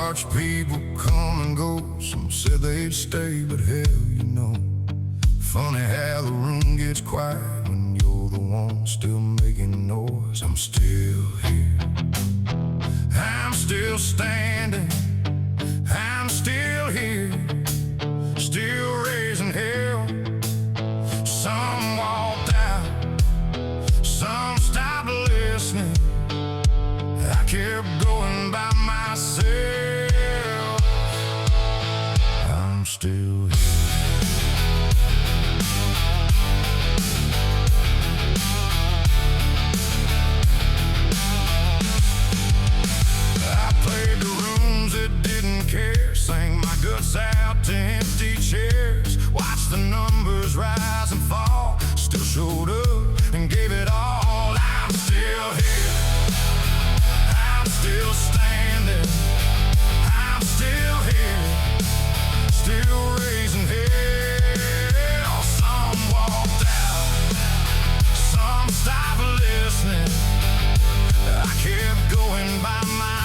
watch people come and go. Some said they'd stay, but hell, you know, funny how the room gets quiet when you're the one still making noise. I'm still here, I'm still standing, I'm still here, still raising hell. Some walked out, some stopped listening. I kept going by myself. I'm still here. I played the rooms that didn't care, sang my guts out to empty chairs, watched the numbers rise and fall, still showed up and gave it all. I'm still here, I'm still standing, I'm still here, still raising hell. Some walked out, some stopped listening. I kept going by my